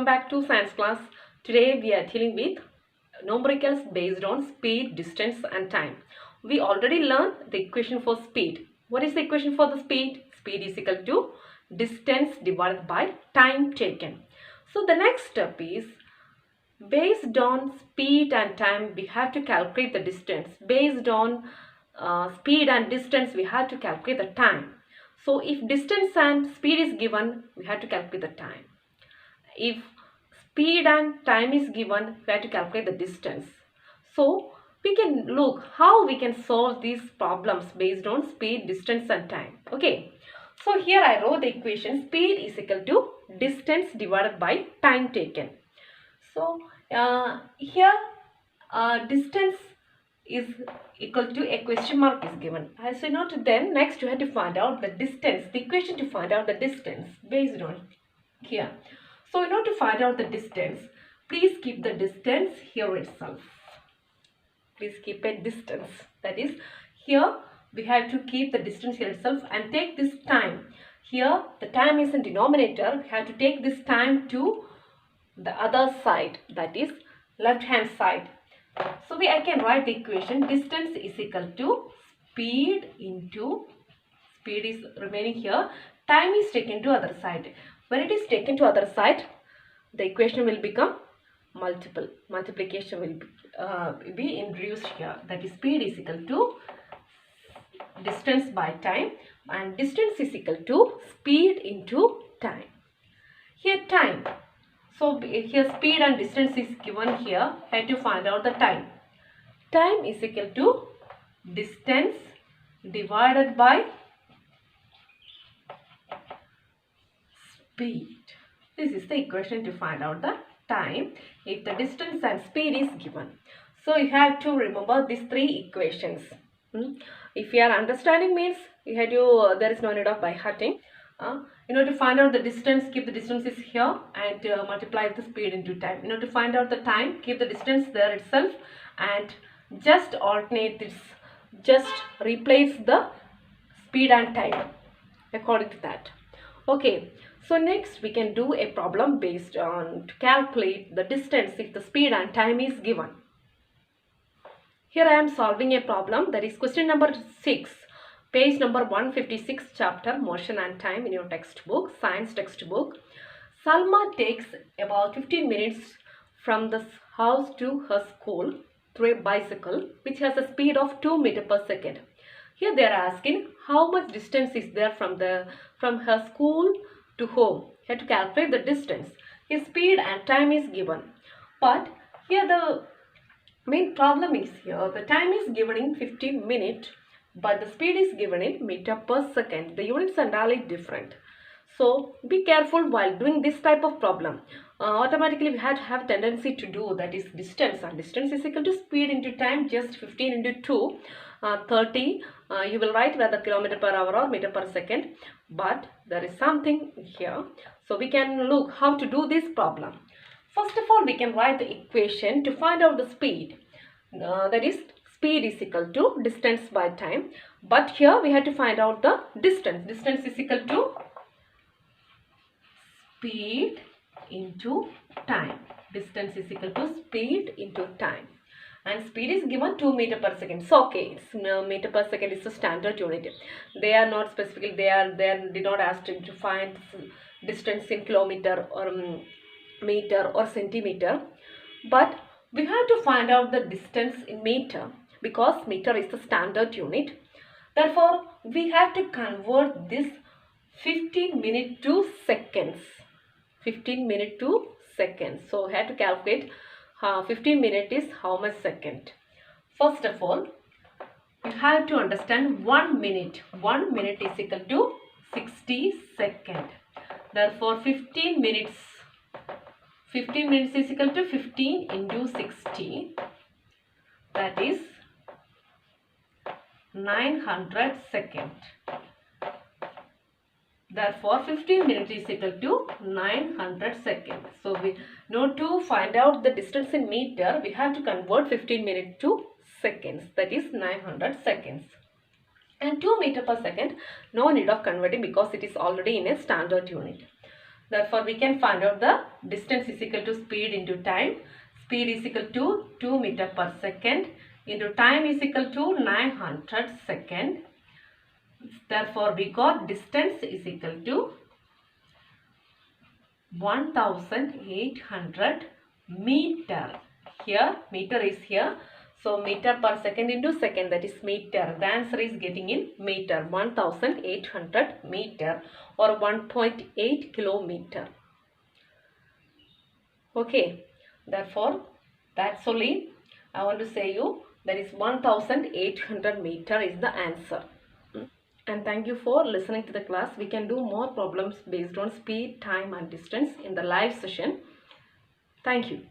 back to science class. Today we are dealing with numericals based on speed, distance and time. We already learned the equation for speed. What is the equation for the speed? Speed is equal to distance divided by time taken. So the next step is, based on speed and time, we have to calculate the distance. Based on speed and distance, we have to calculate the time. So if distance and speed is given, we have to calculate the time. If speed and time is given, we have to calculate the distance. So we can look how we can solve these problems based on speed, distance and time. Okay. So here I wrote the equation: speed is equal to distance divided by time taken. So here distance is equal to a question mark is given. As you note, then next you have to find out the distance, the equation to find out the distance based on here. So in order to find out the distance, please keep the distance here itself. Please keep a distance. That is, here we have to keep the distance here itself and take this time. Here the time is in denominator. We have to take this time to the other side, that is left hand side. So I can write the equation: distance is equal to speed into, speed is remaining here, time is taken to other side. When it is taken to other side, the equation will become multiple. Multiplication will be introduced here. That is, speed is equal to distance by time, and distance is equal to speed into time. Here time. So here speed and distance is given here. I have to find out the time. Time is equal to distance divided by speed. This is the equation to find out the time if the distance and speed is given. So you have to remember these three equations. If you are understanding, means you have to, there is no need of by hearting. In order to find out the distance, keep the distances here and multiply the speed into time. In order to find out the time, keep the distance there itself and just alternate this, just replace the speed and time according to that. Okay, so next we can do a problem based on to calculate the distance if the speed and time is given. Here I am solving a problem, that is question number 6. Page number 156, chapter Motion and Time in your textbook, science textbook. Salma takes about 15 minutes from the house to her school through a bicycle which has a speed of 2 meters per second. Here they are asking how much distance is there from her school to home. You have to calculate the distance. His speed and time is given. But here the main problem is here, the time is given in 15 minutes. But the speed is given in meter per second. The units are entirely different. So be careful while doing this type of problem. Automatically we have to have tendency to do, that is distance, and distance is equal to speed into time, just 15 into 2, 30. You will write whether kilometer per hour or meter per second. But there is something here. So we can look how to do this problem. First of all, we can write the equation to find out the speed. That is, speed is equal to distance by time. But here we have to find out the distance. Distance is equal to speed into time. Distance is equal to speed into time. And speed is given 2 meters per second. So okay, meter per second is the standard unit. They are not specifically, they did not ask to find distance in kilometer or meter or centimeter. But we have to find out the distance in meter, because meter is the standard unit. Therefore, we have to convert this 15 minutes to seconds. 15 minutes to seconds. So, we have to calculate 15 minutes is how much second. First of all, you have to understand 1 minute. 1 minute is equal to 60 seconds. Therefore, 15 minutes is equal to 15 into 60. That is 900 seconds. Therefore, 15 minutes is equal to 900 seconds. So, we know to find out the distance in meter, we have to convert 15 minutes to seconds. That is 900 seconds. And 2 meters per second, no need of converting because it is already in a standard unit. Therefore, we can find out the distance is equal to speed into time. Speed is equal to 2 meter per second into time is equal to 900 second. Therefore, we got distance is equal to 1800 meter. Here, meter is here. So, meter per second into second, that is meter. The answer is getting in meter. 1800 meter or 1.8 kilometer. Okay. Therefore, that's only I want to say you, that is 1800 meter is the answer. And thank you for listening to the class. We can do more problems based on speed, time and distance in the live session. Thank you.